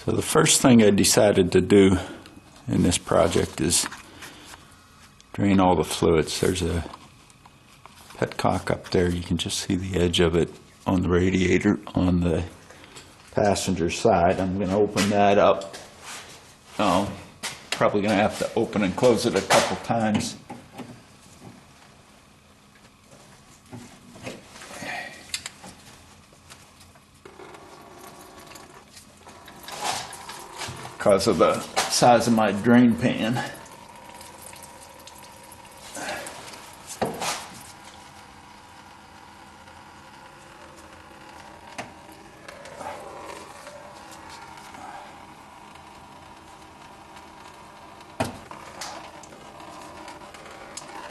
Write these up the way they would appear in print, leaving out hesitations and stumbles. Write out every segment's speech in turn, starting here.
So the first thing I decided to do in this project is drain all the fluids. There's a petcock up there. You can just see the edge of it on the radiator on the passenger side. I'm going to open that up. Probably going to have to open and close it a couple times. Because of the size of my drain pan.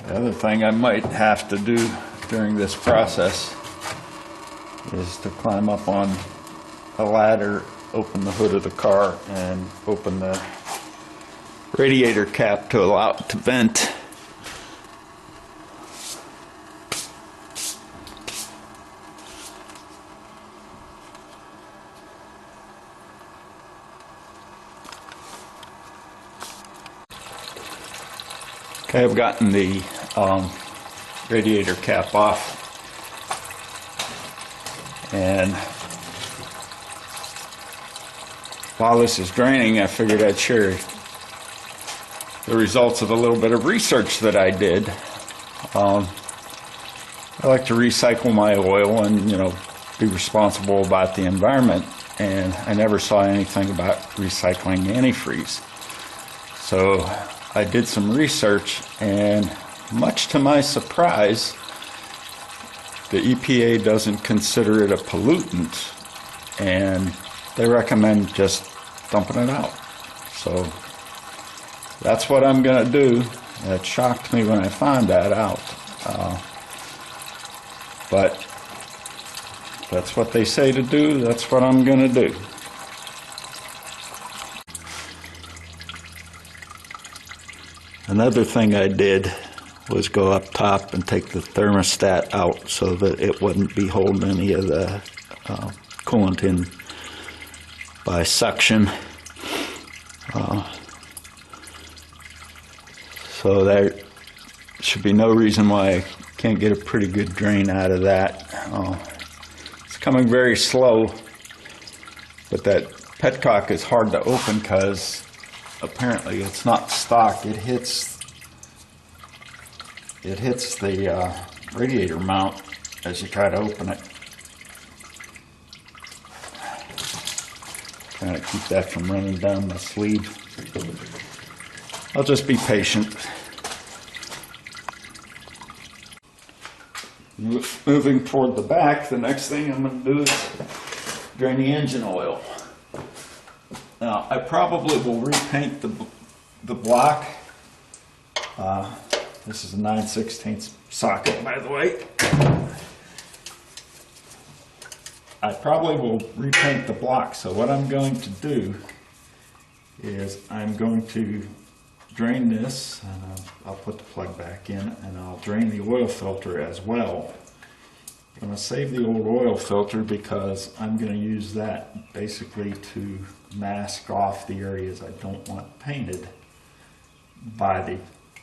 The other thing I might have to do during this process is to climb up on a ladder, open the hood of the car, and open the radiator cap to allow it to vent. Okay, I've gotten the radiator cap off, and while this is draining, I figured I'd share the results of a little bit of research that I did. I like to recycle my oil and, be responsible about the environment, and I never saw anything about recycling antifreeze. So I did some research, and much to my surprise, the EPA doesn't consider it a pollutant, and they recommend just dumping it out. So that's what I'm going to do. It shocked me when I found that out. But that's what they say to do. That's what I'm going to do. Another thing I did was go up top and take the thermostat out so that it wouldn't be holding any of the coolant in by suction. So there should be no reason why I can't get a pretty good drain out of that. It's coming very slow, but that petcock is hard to open because apparently it's not stock. It hits the radiator mount as you try to open it. Trying to keep that from running down my sleeve. I'll just be patient. Moving toward the back, the next thing I'm going to do is drain the engine oil. Now, I probably will repaint the block. This is a 9/16 socket, by the way. I probably will repaint the block, so what I'm going to do is I'm going to drain this, and I'll put the plug back in, and I'll drain the oil filter as well. I'm going to save the old oil filter because I'm going to use that basically to mask off the areas I don't want painted by the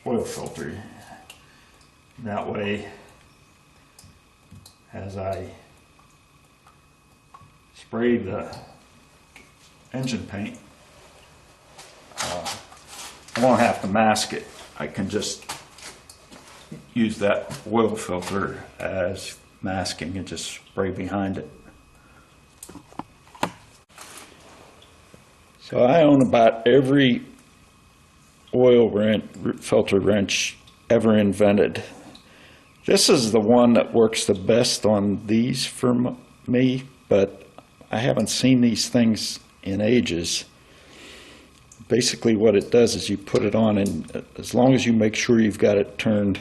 oil filter. That way, as I spray the engine paint, I won't have to mask it. I can just use that oil filter as masking and just spray behind it. So I own about every oil filter wrench ever invented. This is the one that works the best on these for me, but I haven't seen these things in ages. Basically what it does is you put it on, and as long as you make sure you've got it turned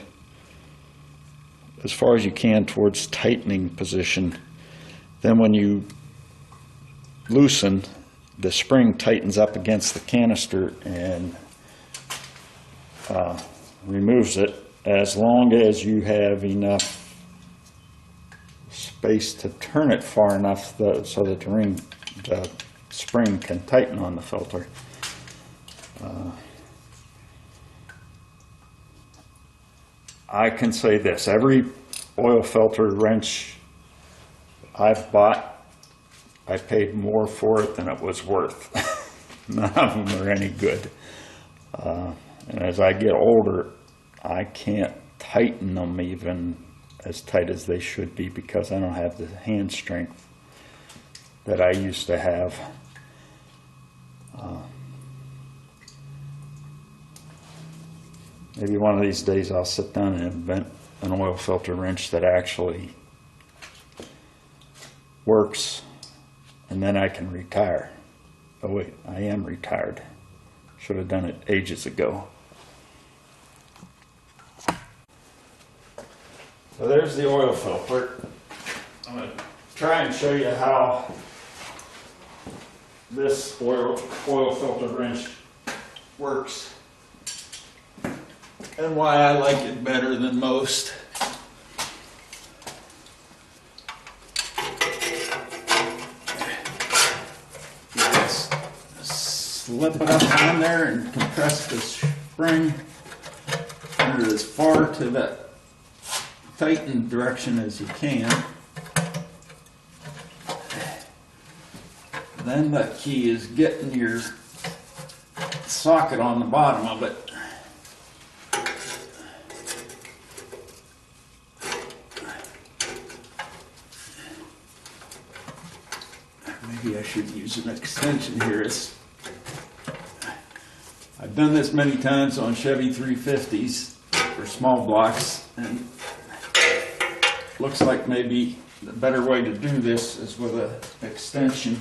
as far as you can towards tightening position, then when you loosen, the spring tightens up against the canister and removes it, as long as you have enough space to turn it far enough so that the spring can tighten on the filter. I can say this, every oil filter wrench I've bought, I paid more for it than it was worth. None of them are any good. And as I get older, I can't tighten them even as tight as they should be because I don't have the hand strength that I used to have. Maybe one of these days I'll sit down and invent an oil filter wrench that actually works, and then I can retire. Oh wait, I am retired. Should have done it ages ago. So there's the oil filter. I'm going to try and show you how this oil filter wrench works and why I like it better than most. Just slip it up on there and compress the spring under as far to the tightened direction as you can. Then the key is getting your socket on the bottom of it. Maybe I should use an extension here. I've done this many times on Chevy 350s for small blocks, and looks like maybe the better way to do this is with an extension.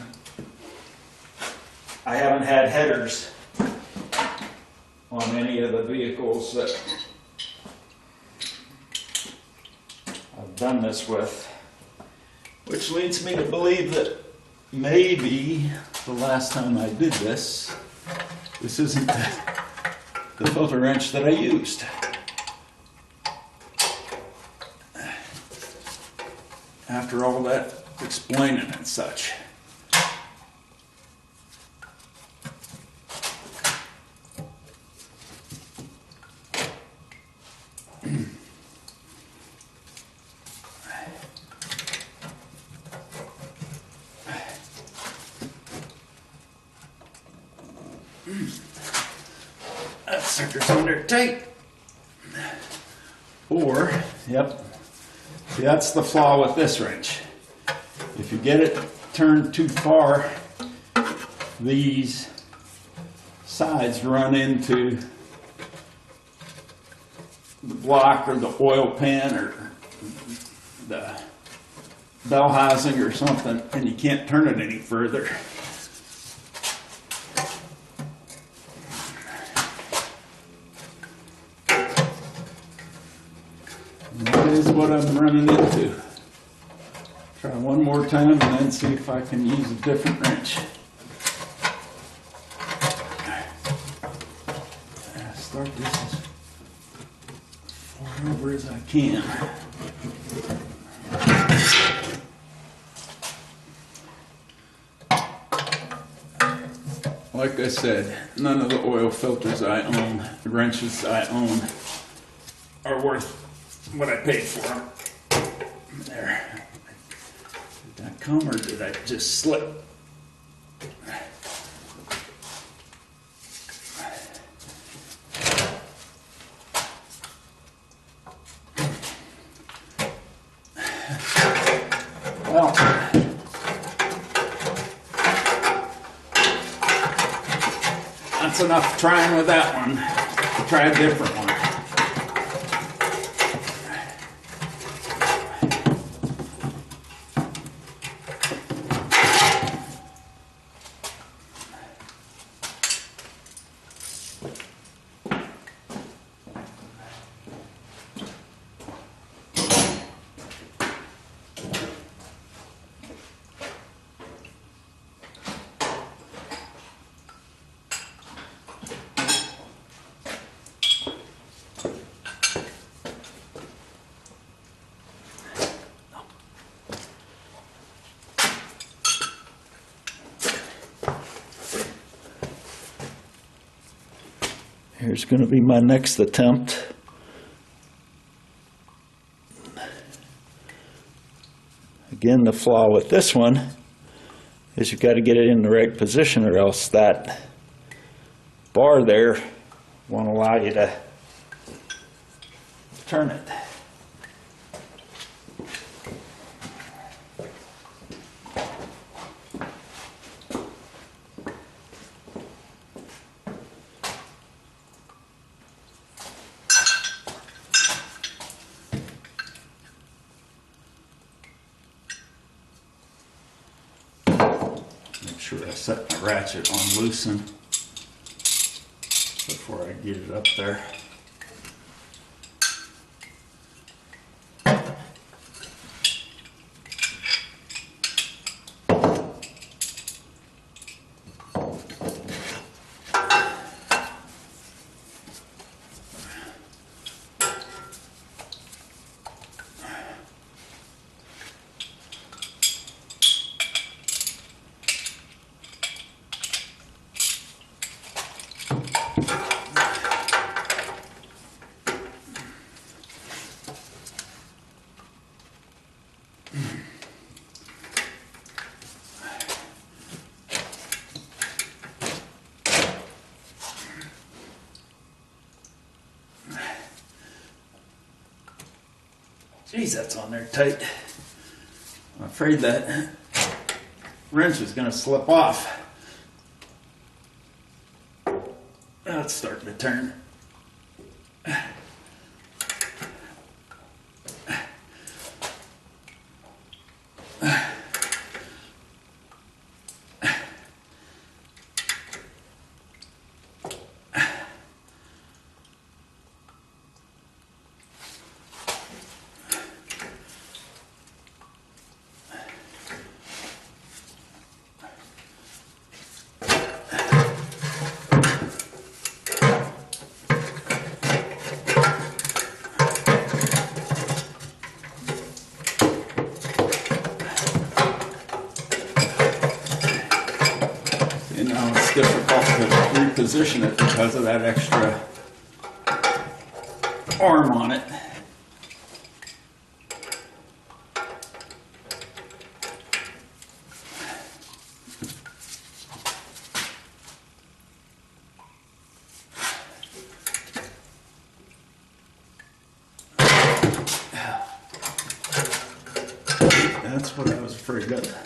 I haven't had headers on any of the vehicles that I've done this with, which leads me to believe that maybe the last time I did this, this isn't the filter wrench that I used. After all that explaining and such. That sucker's under tight. Or, yep. See, that's the flaw with this wrench. If you get it turned too far, these sides run into the block or the oil pan or the bell housing or something, and you can't turn it any further. That is what I'm running into. Try one more time and then see if I can use a different wrench. Start this as far over as I can. Like I said, none of the oil filters I own, the wrenches I own, are worth what I paid for them. There. Did that come or did I just slip? Well, that's enough trying with that one. I'll try a different one. Here's going to be my next attempt. Again, the flaw with this one is you've got to get it in the right position, or else that bar there won't allow you to turn it. Make sure I set my ratchet on loosen before I get it up there. Geez, that's on there tight. I'm afraid that wrench is going to slip off. Now it's starting to turn. It's difficult to reposition it because of that extra arm on it. That's what I was afraid of.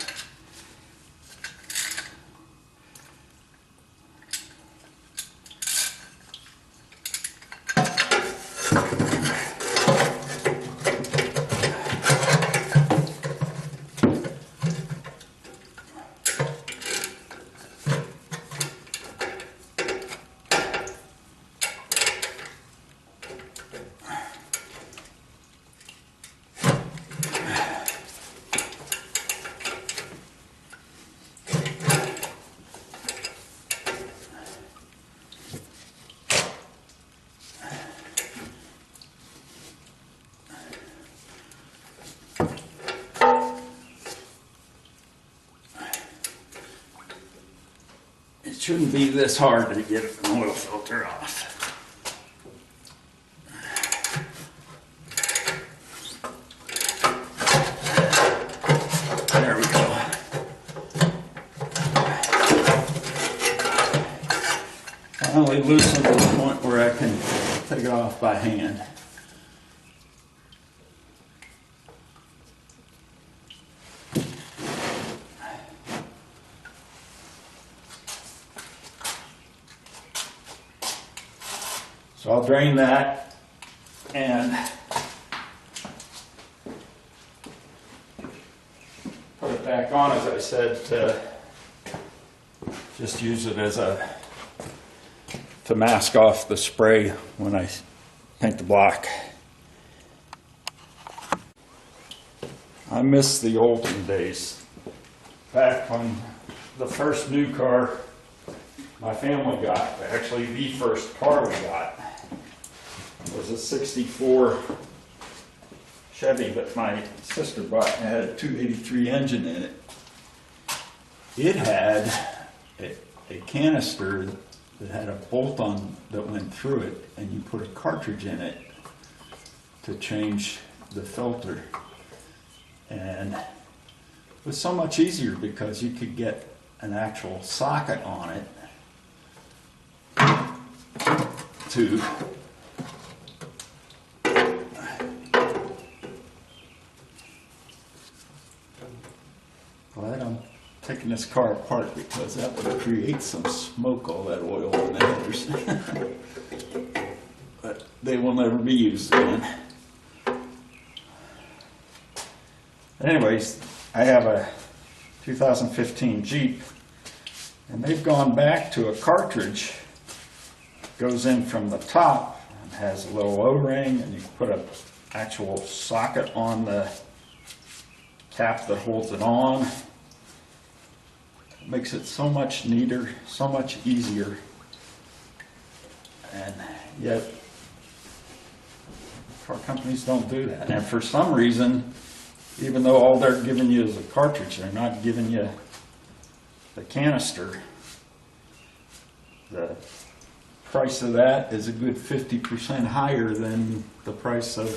It shouldn't be this hard to get an oil filter off. There we go. Finally loosened to the point where I can take it off by hand. So I'll drain that and put it back on, as I said, to just use it as to mask off the spray when I paint the block. I miss the olden days, back when the first new car my family got, actually the first car we got, was a 64 Chevy that my sister bought, and had a 283 engine in it. It had a canister that had a bolt on that went through it, and you put a cartridge in it to change the filter. And it was so much easier because you could get an actual socket on it to glad I'm taking this car apart because that would create some smoke, all that oil in the headers. But they will never be used again. Anyways, I have a 2015 Jeep, and they've gone back to a cartridge. Goes in from the top and has a little O-ring, and you put an actual socket on the cap that holds it on. It makes it so much neater, so much easier, and yet car companies don't do that. And for some reason, even though all they're giving you is a cartridge, they're not giving you the canister. The price of that is a good 50% higher than the price of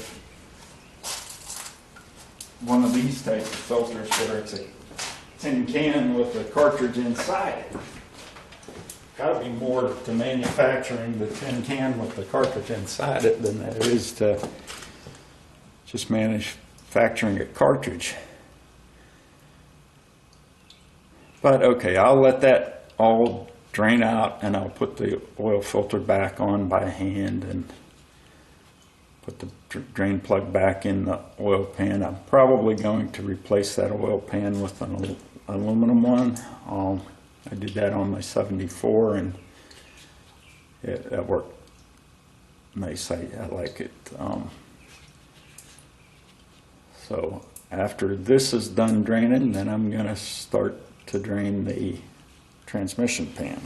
one of these type of filters, where it's a tin can with a cartridge inside it. Got to be more to manufacturing the tin can with the cartridge inside it than there is to just manufacturing a cartridge. But okay, I'll let that all drain out, and I'll put the oil filter back on by hand and put the drain plug back in the oil pan. I'm probably going to replace that oil pan with an aluminum one. I did that on my 74, and that worked nice. I like it. So after this is done draining, then I'm going to start to drain the transmission pan.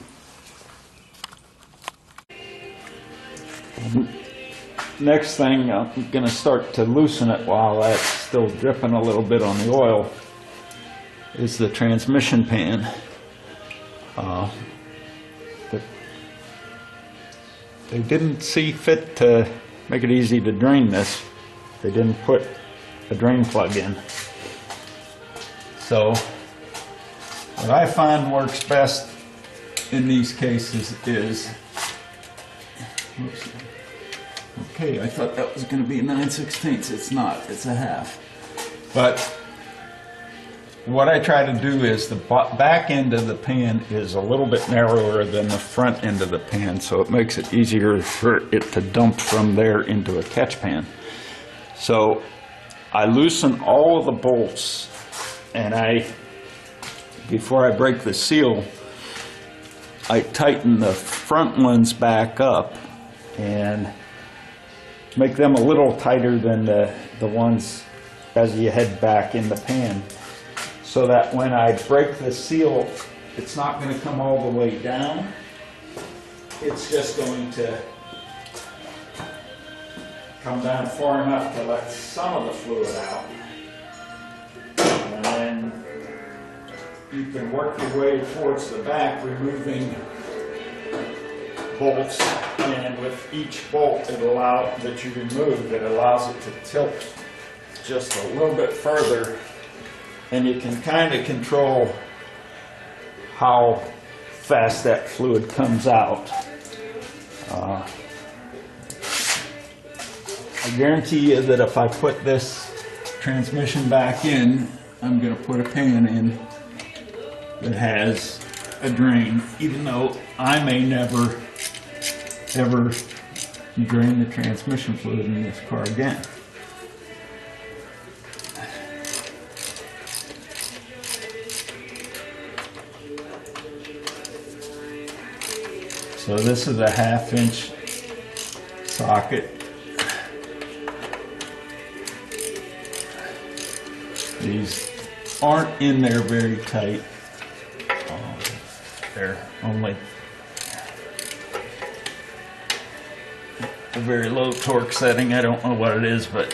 Next thing, I'm going to start to loosen it while that's still dripping a little bit on the oil, is the transmission pan. They didn't see fit to make it easy to drain this. They didn't put a drain plug in. So what I find works best in these cases is, oops, okay, I thought that was going to be 9/16. It's not, it's a half. But what I try to do is the back end of the pan is a little bit narrower than the front end of the pan, so it makes it easier for it to dump from there into a catch pan. So I loosen all of the bolts, and before I break the seal, I tighten the front ones back up and make them a little tighter than the ones as you head back in the pan, so that when I break the seal, it's not going to come all the way down. It's just going to come down far enough to let some of the fluid out. And then you can work your way towards the back, removing bolts, and with each bolt that you remove, it allows it to tilt just a little bit further, and you can kind of control how fast that fluid comes out. I guarantee you that if I put this transmission back in, I'm going to put a pan in that has a drain, even though I may never ever drain the transmission fluid in this car again. So this is a 1/2 inch socket. These aren't in there very tight. They're only a very low torque setting. I don't know what it is, but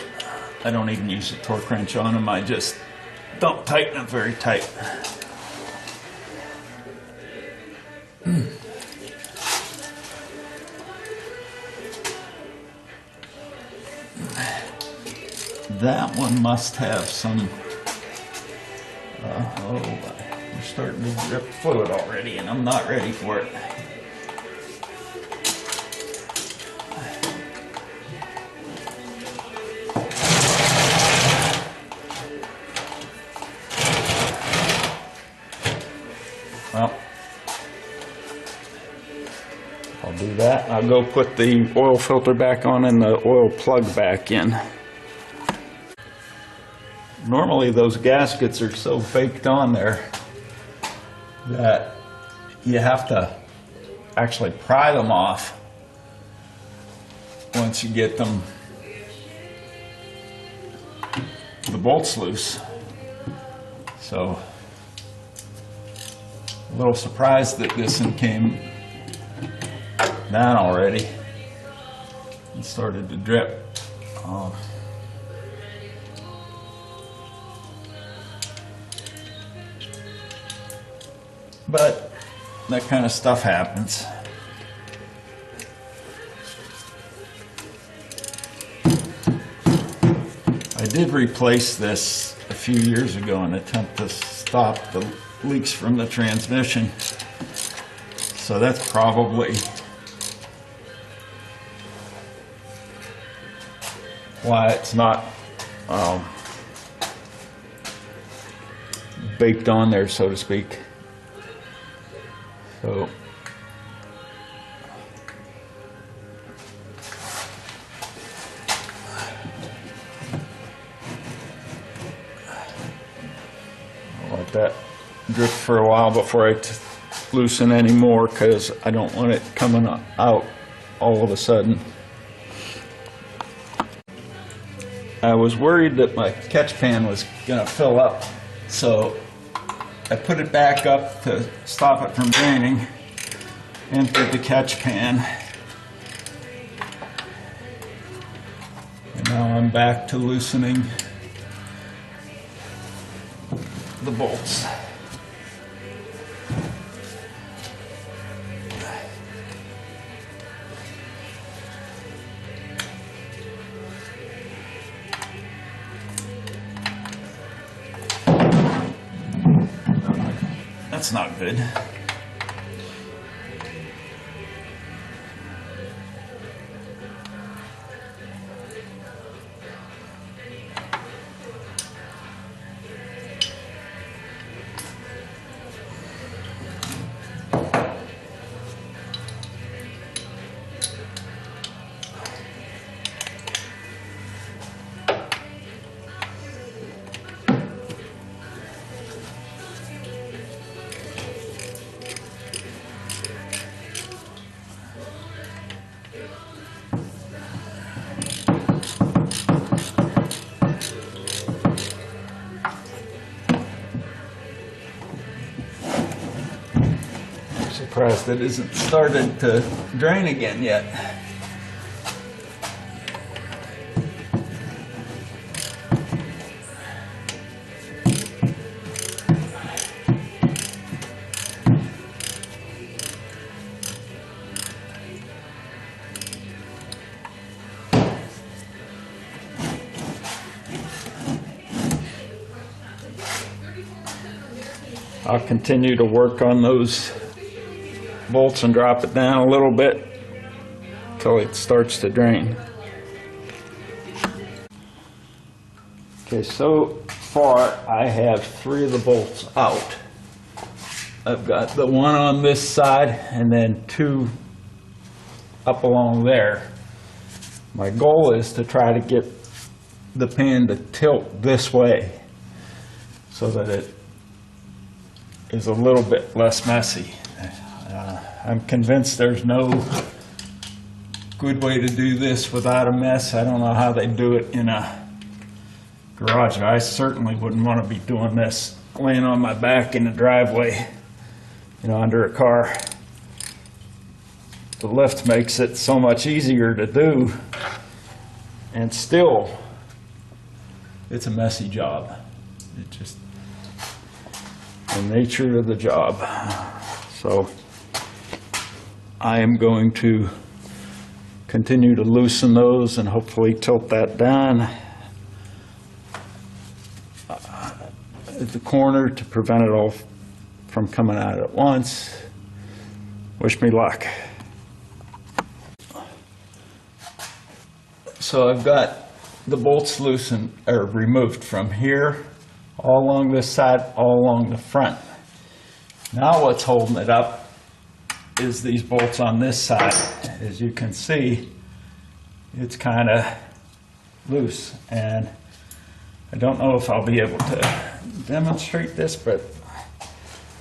I don't even use a torque wrench on them. I just don't tighten them very tight. that one must have some, oh, we're starting to drip fluid already and I'm not ready for it. Well, I'll do that. I'll go put the oil filter back on and the oil plug back in. Normally those gaskets are so baked on there that you have to actually pry them off once you get them, the bolts loose. So, a little surprised that this one came down already and started to drip. But that kind of stuff happens. I did replace this a few years ago in an attempt to stop the leaks from the transmission. So that's probably why it's not baked on there, so to speak. So I'll let that drip for a while before I loosen any more, because I don't want it coming out all of a sudden. I was worried that my catch pan was going to fill up, so I put it back up to stop it from draining, emptied the catch pan, and now I'm back to loosening the bolts. That's not good. Surprised it isn't started to drain again yet. I'll continue to work on those bolts and drop it down a little bit until it starts to drain. Okay, so far I have 3 of the bolts out. I've got the one on this side and then 2 up along there. My goal is to try to get the pan to tilt this way so that it is a little bit less messy. I'm convinced there's no good way to do this without a mess. I don't know how they do it in a garage. I certainly wouldn't want to be doing this laying on my back in the driveway, you know, under a car. The lift makes it so much easier to do, and still, it's a messy job. It just, the nature of the job. So I am going to continue to loosen those and hopefully tilt that down. at the corner to prevent it all from coming out at once. Wish me luck. So I've got the bolts loosened or removed from here, all along this side, all along the front. Now what's holding it up is these bolts on this side. As you can see, it's kind of loose, and I don't know if I'll be able to demonstrate this, but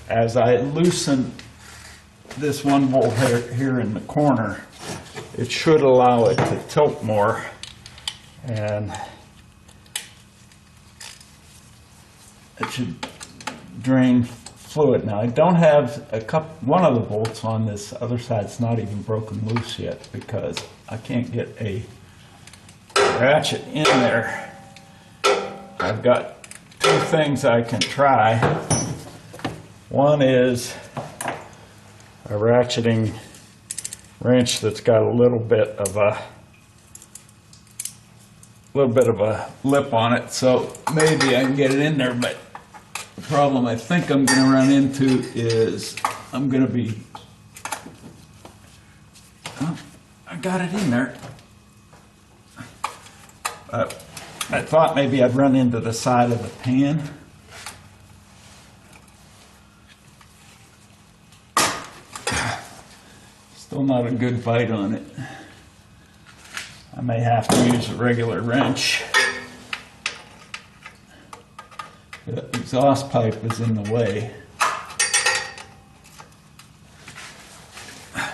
as I loosen this one bolt here in the corner, it should allow it to tilt more, and it should drain fluid. Now I don't have one of the bolts on this other side's not even broken loose yet because I can't get a ratchet in there. I've got two things I can try. One is a ratcheting wrench that's got a little bit of a lip on it, so maybe I can get it in there, but the problem I think I'm going to run into is I'm going to be, oh, I got it in there. I thought maybe I'd run into the side of the pan. Still not a good bite on it. I may have to use a regular wrench. The exhaust pipe is in the way.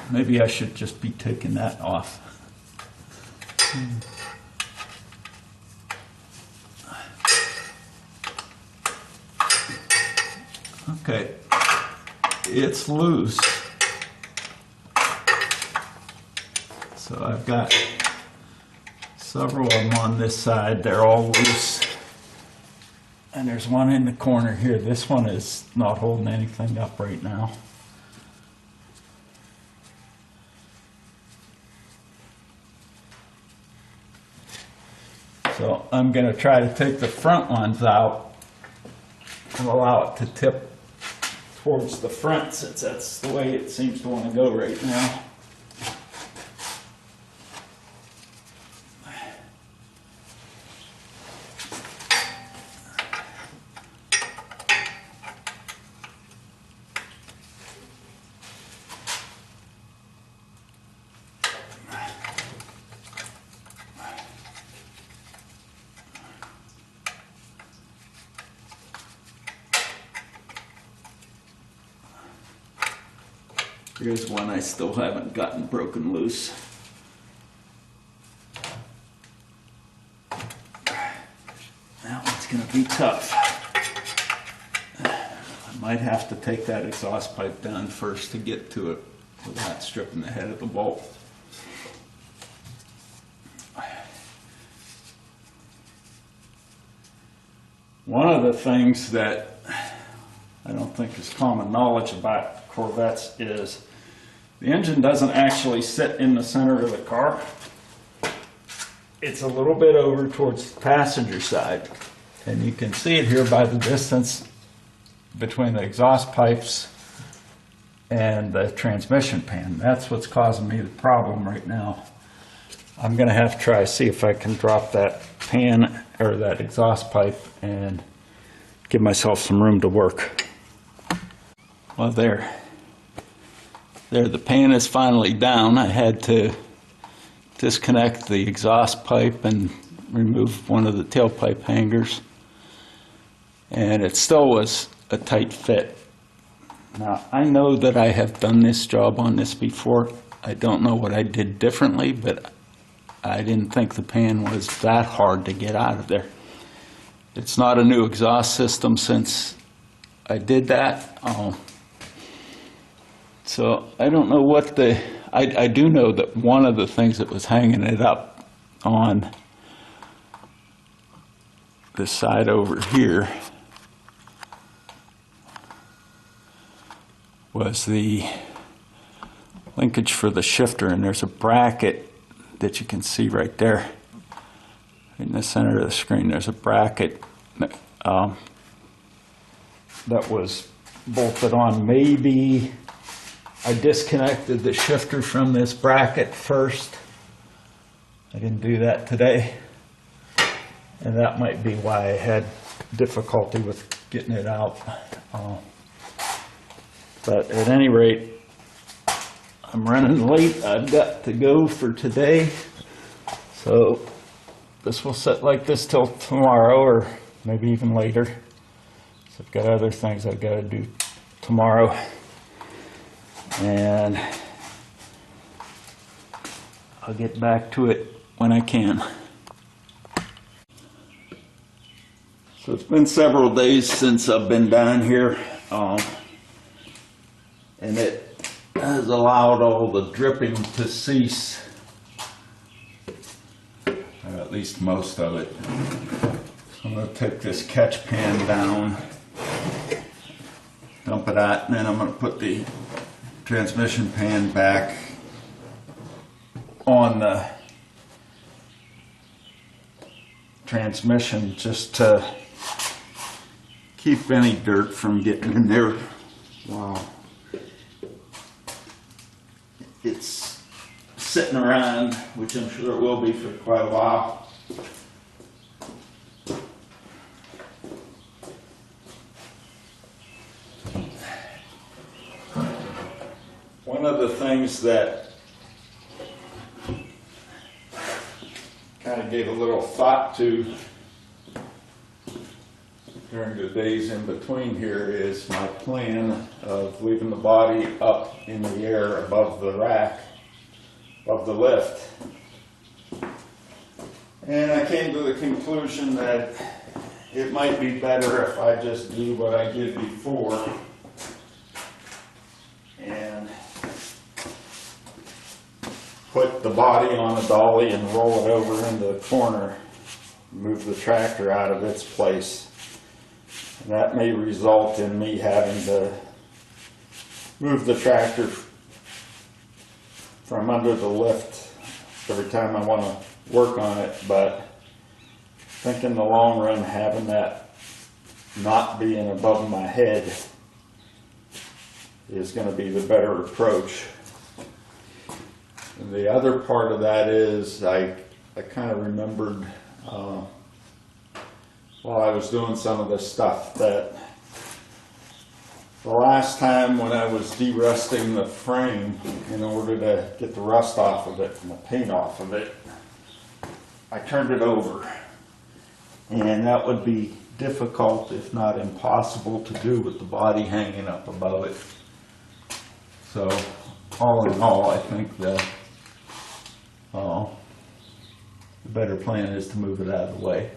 Maybe I should just be taking that off. Okay, it's loose. So I've got several of them on this side. They're all loose. And there's one in the corner here. This one is not holding anything up right now. So I'm going to try to take the front ones out and allow it to tip towards the front, since that's the way it seems to want to go right now. Here's one I still haven't gotten broken loose. That one's going to be tough. I might have to take that exhaust pipe down first to get to it without stripping the head of the bolt. One of the things that I don't think is common knowledge about Corvettes is the engine doesn't actually sit in the center of the car. It's a little bit over towards the passenger side, and you can see it here by the distance between the exhaust pipes and the transmission pan. That's what's causing me the problem right now. I'm going to have to try to see if I can drop that pan or that exhaust pipe and give myself some room to work. Well, there, the pan is finally down. I had to disconnect the exhaust pipe and remove one of the tailpipe hangers, and it still was a tight fit. Now, I know that I have done this job on this before. I don't know what I did differently, but I didn't think the pan was that hard to get out of there. It's not a new exhaust system since I did that. So I don't know what I do know that one of the things that was hanging it up on this side over here was the linkage for the shifter, and there's a bracket that you can see right there in the center of the screen. There's a bracket that was bolted on. Maybe I disconnected the shifter from this bracket first. I didn't do that today, and that might be why I had difficulty with getting it out. But at any rate, I'm running late. I've got to go for today, so this will sit like this till tomorrow, or maybe even later. So I've got other things I've got to do tomorrow, and I'll get back to it when I can. So it's been several days since I've been down here, and it has allowed all the dripping to cease, or at least most of it. So I'm going to take this catch pan down, dump it out, and then I'm going to put the transmission pan back on the transmission just to keep any dirt from getting in there. Wow. It's sitting around, which I'm sure it will be for quite a while. One of the things that kind of gave a little thought to during the days in between here is my plan of leaving the body up in the air above the rack, above the lift. And I came to the conclusion that it might be better if I just do what I did before and put the body on a dolly and roll it over into the corner, move the tractor out of its place. And that may result in me having to move the tractor from under the lift every time I want to work on it, but I think in the long run having that not being above my head is going to be the better approach. And the other part of that is I kind of remembered while I was doing some of this stuff that the last time when I was de-rusting the frame in order to get the rust off of it and the paint off of it, I turned it over. And that would be difficult, if not impossible, to do with the body hanging up above it. So all in all, I think the better plan is to move it out of the way.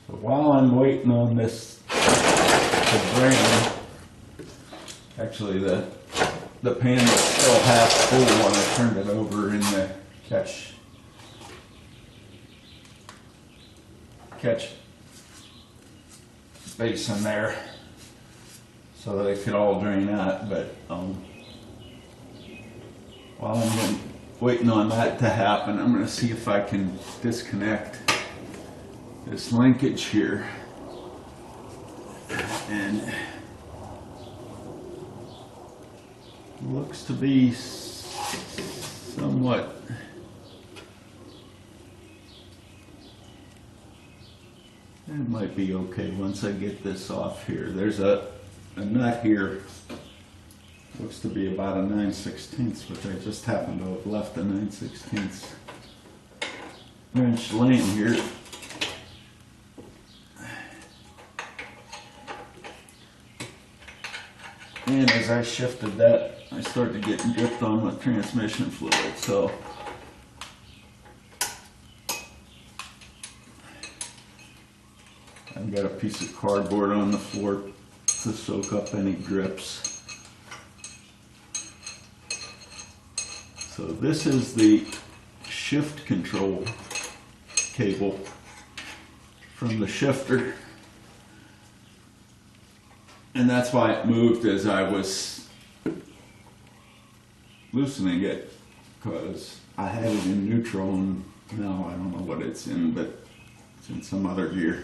So while I'm waiting on this to drain, actually the pan was still half full when I turned it over in the catch basin there so that it could all drain out, but while I'm waiting on that to happen, I'm going to see if I can disconnect this linkage here, and looks to be somewhat it might be okay once I get this off here. There's a nut here, looks to be about a 9/16, which I just happen to have left a 9/16 wrench laying here. And as I shifted that, I started getting dripped on my transmission fluid, so I've got a piece of cardboard on the floor to soak up any drips. So this is the shift control cable from the shifter. And that's why it moved as I was loosening it, because I had it in neutral and now I don't know what it's in, but It's in some other gear.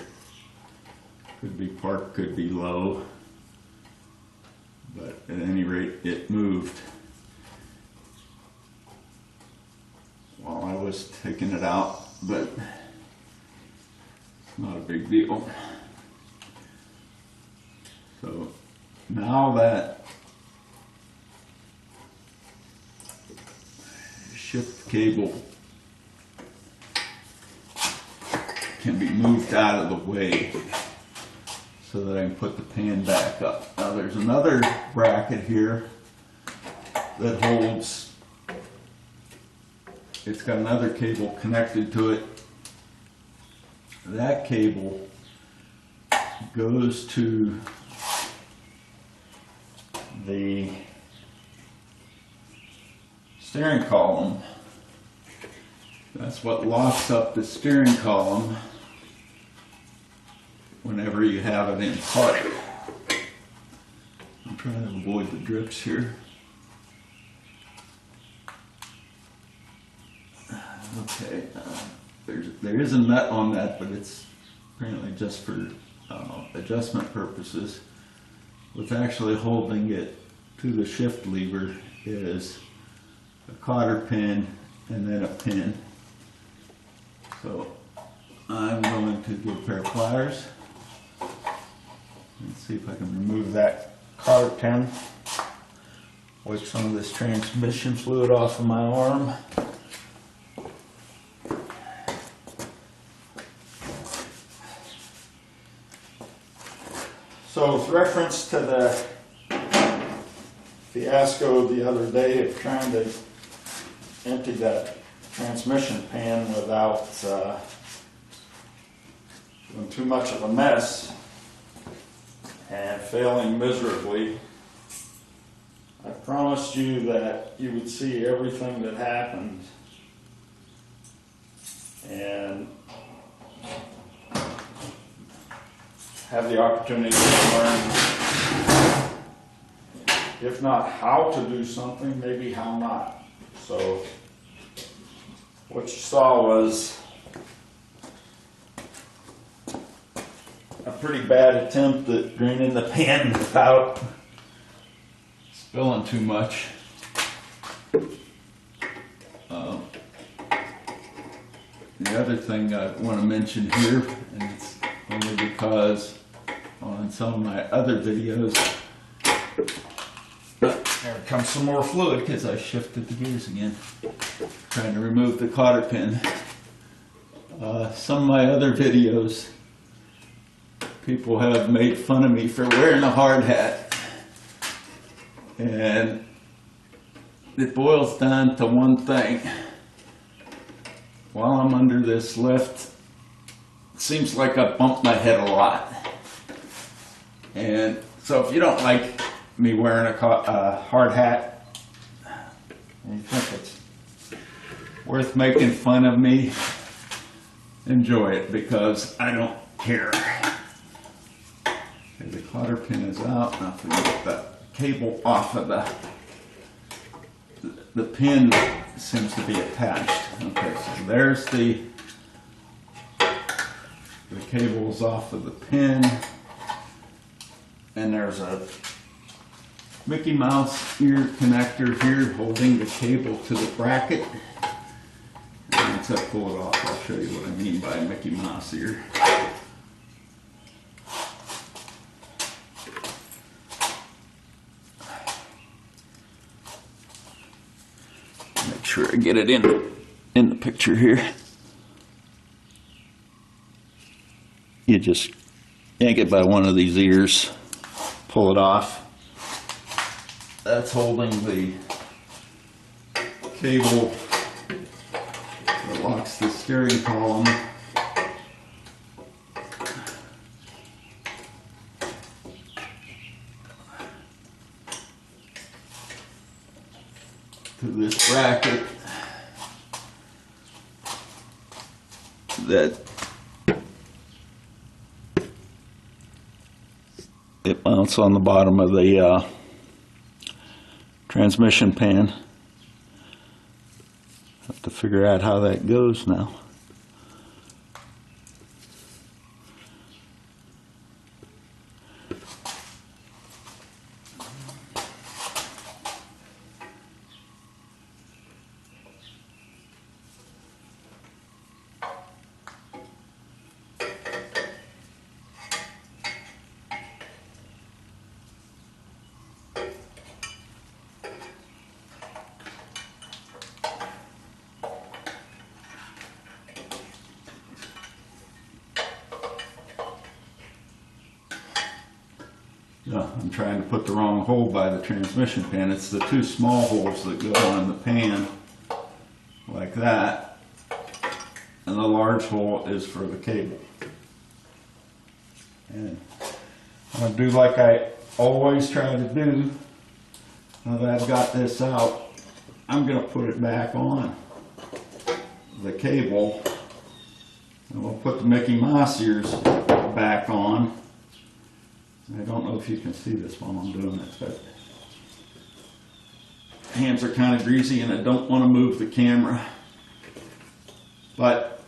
Could be park, could be low. But at any rate, it moved while I was taking it out, but it's not a big deal. So now that shift cable can be moved out of the way so that I can put the pan back up. Now there's another bracket here that holds, it's got another cable connected to it. That cable goes to the steering column. That's what locks up the steering column whenever you have it in park. I'm trying to avoid the drips here. Okay, there is a nut on that, but it's apparently just for adjustment purposes. What's actually holding it to the shift lever is a cotter pin and then a pin. So I'm going to get a pair of pliers and see if I can remove that cotter pin, wipe some of this transmission fluid off of my arm. So with reference to the fiasco the other day of trying to empty that transmission pan without doing too much of a mess and failing miserably, I promised you that you would see everything that happened and have the opportunity to learn, if not how to do something, maybe how not. So what you saw was a pretty bad attempt at draining the pan without spilling too much. The other thing I want to mention here, and it's only because on some of my other videos, there comes some more fluid because I shifted the gears again, trying to remove the cotter pin. Some of my other videos, people have made fun of me for wearing a hard hat, and it boils down to one thing. While I'm under this lift, it seems like I bump my head a lot. And so if you don't like me wearing a hard hat, and you think it's worth making fun of me, enjoy it, because I don't care. Okay, the cotter pin is out. Now if we get the cable off of the pin seems to be attached. Okay, so there's the cable's off of the pin, and there's a Mickey Mouse ear connector here holding the cable to the bracket. And once I pull it off, I'll show you what I mean by Mickey Mouse ear. Make sure I get it in the picture here. You just yank it by one of these ears, pull it off. That's holding the cable that locks the steering column to this bracket that it mounts on the bottom of the transmission pan. Have to figure out how that goes now. I'm trying to put the wrong hole by the transmission pan. It's the two small holes that go on the pan, like that. And the large hole is for the cable. And I'm going to do like I always try to do. Now that I've got this out, I'm going to put it back on the cable. And we'll put the Mickey Mouse ears back on. I don't know if you can see this while I'm doing it, but hands are kind of greasy and I don't want to move the camera. But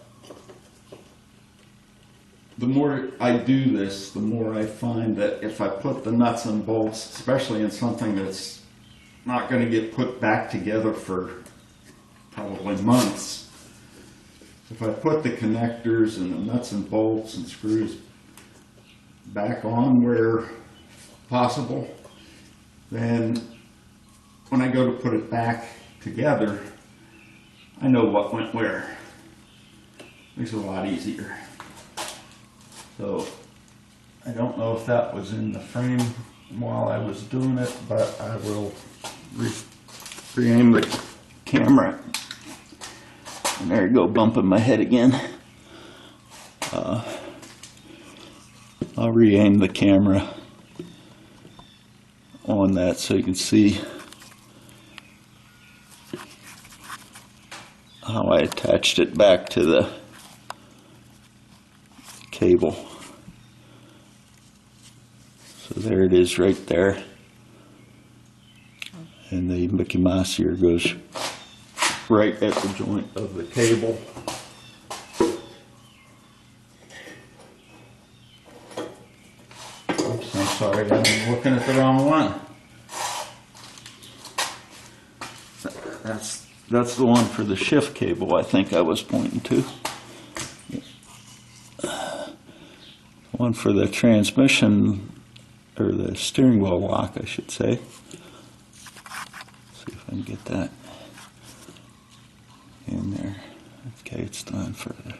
the more I do this, the more I find that if I put the nuts and bolts, especially in something that's not going to get put back together for probably months, if I put the connectors and the nuts and bolts and screws back on where possible, then when I go to put it back together, I know what went where. Makes it a lot easier. So I don't know if that was in the frame while I was doing it, but I will re-aim the camera. And there you go, bumping my head again. I'll re-aim the camera on that so you can see how I attached it back to the cable. So there it is right there. And the Mickey Mouse ear goes right at the joint of the cable. Oops, I'm sorry, I'm looking at the wrong one. That's the one for the shift cable I think I was pointing to. One for the transmission, or the steering wheel lock, I should say. See if I can get that in there. Okay, it's done for the...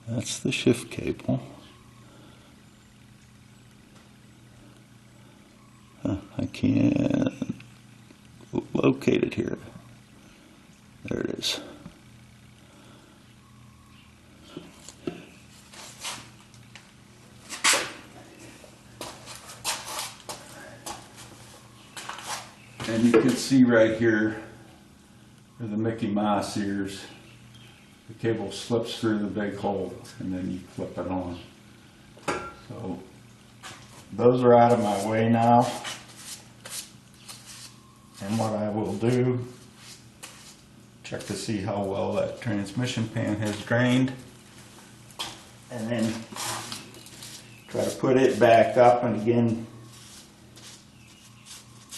That's the shift cable. I can't locate it here. There it is. And you can see right here where the Mickey Mouse ears, the cable slips through the big hole and then you flip it on. So those are out of my way now. And what I will do, check to see how well that transmission pan has drained, and then try to put it back up. And again,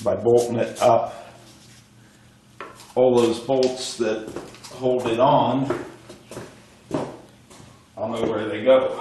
by bolting it up, all those bolts that hold it on, I'll know where they go.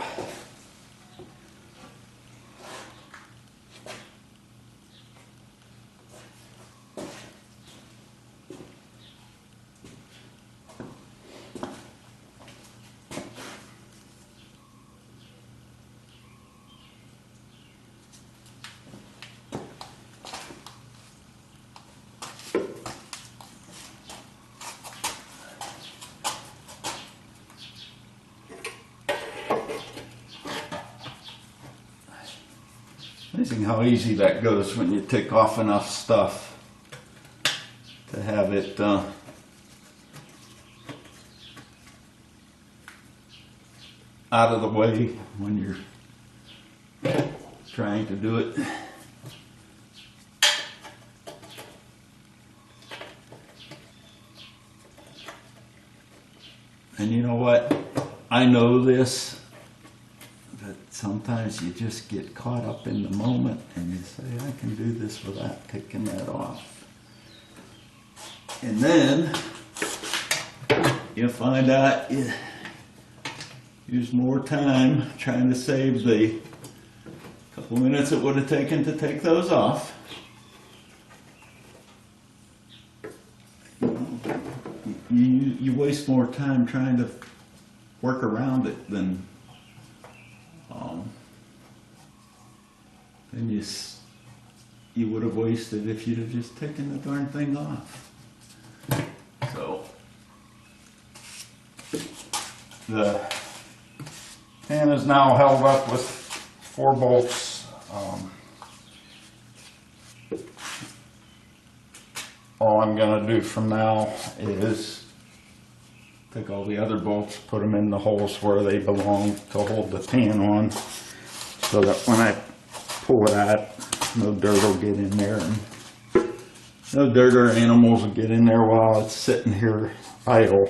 Amazing how easy that goes when you take off enough stuff to have it out of the way when you're trying to do it. And you know what? I know this. Sometimes you just get caught up in the moment and you say, I can do this without taking that off. And then you find out you use more time trying to save the couple minutes it would have taken to take those off. You waste more time trying to work around it than you would have wasted if you'd have just taken the darn thing off. So the pan is now held up with 4 bolts. All I'm going to do from now is take all the other bolts, put them in the holes where they belong to hold the pan on, so that when I pull it out, no dirt will get in there, and no dirt or animals will get in there while it's sitting here idle.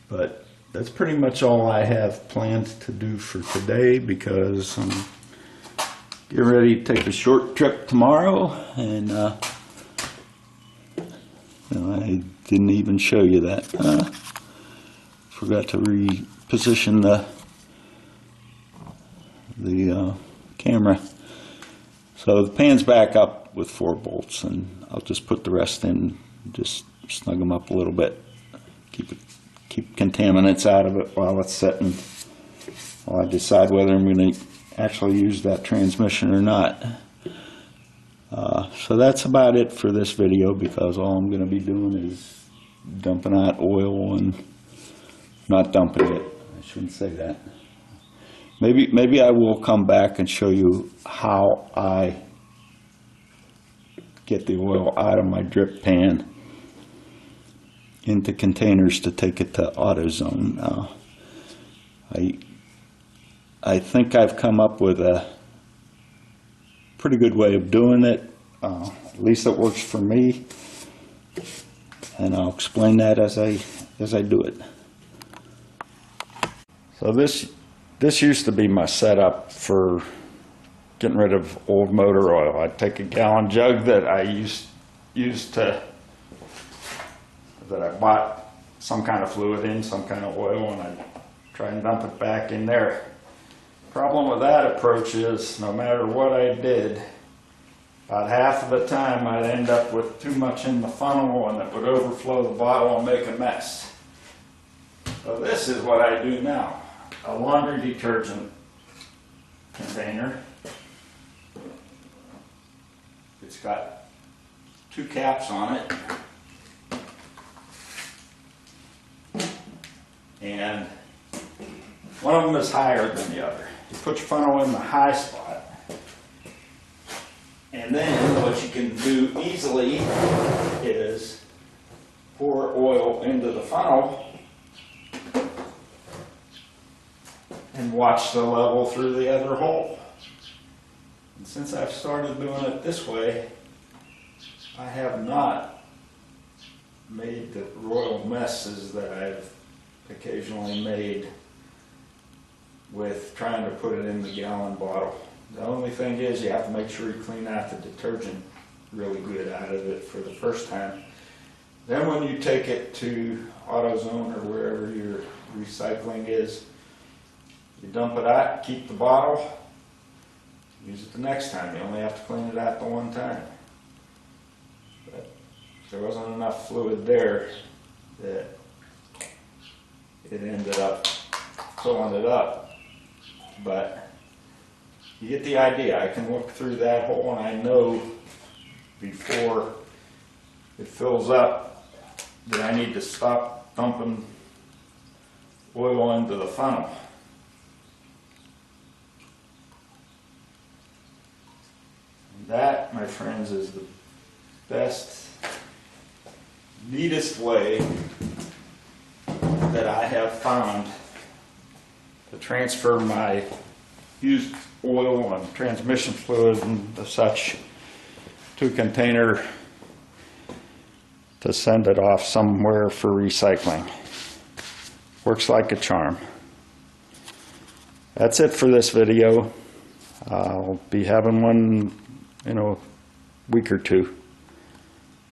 But that's pretty much all I have planned to do for today, because I'm getting ready to take a short trip tomorrow, and I didn't even show you that. Forgot to reposition the camera. So the pan's back up with 4 bolts, and I'll just put the rest in, just snug them up a little bit, keep contaminants out of it while it's setting, while I decide whether I'm going to actually use that transmission or not. So that's about it for this video, because all I'm going to be doing is dumping out oil, and not dumping it. I shouldn't say that. Maybe I will come back and show you how I get the oil out of my drip pan into containers to take it to AutoZone. I think I've come up with a pretty good way of doing it. At least it works for me, and I'll explain that as I do it. So this used to be my setup for getting rid of old motor oil. I'd take a gallon jug that I that I bought some kind of fluid in, some kind of oil, and I'd try and dump it back in there. Problem with that approach is, no matter what I did, about half of the time I'd end up with too much in the funnel, and it would overflow the bottle and make a mess. So this is what I do now. A laundry detergent container. It's got 2 caps on it, and one of them is higher than the other. You put your funnel in the high spot, and then what you can do easily is pour oil into the funnel and watch the level through the other hole. And since I've started doing it this way, I have not made the royal messes that I've occasionally made with trying to put it in the gallon bottle. The only thing is, you have to make sure you clean out the detergent really good out of it for the first time. Then when you take it to AutoZone or wherever your recycling is, you dump it out, keep the bottle, use it the next time. You only have to clean it out the one time. But there wasn't enough fluid there that it ended up filling it up. But you get the idea. I can look through that hole, and I know before it fills up that I need to stop dumping oil into the funnel. And that, my friends, is the best, neatest way that I have found to transfer my used oil and transmission fluid and such to a container to send it off somewhere for recycling. Works like a charm. That's it for this video. I'll be having one in a week or two.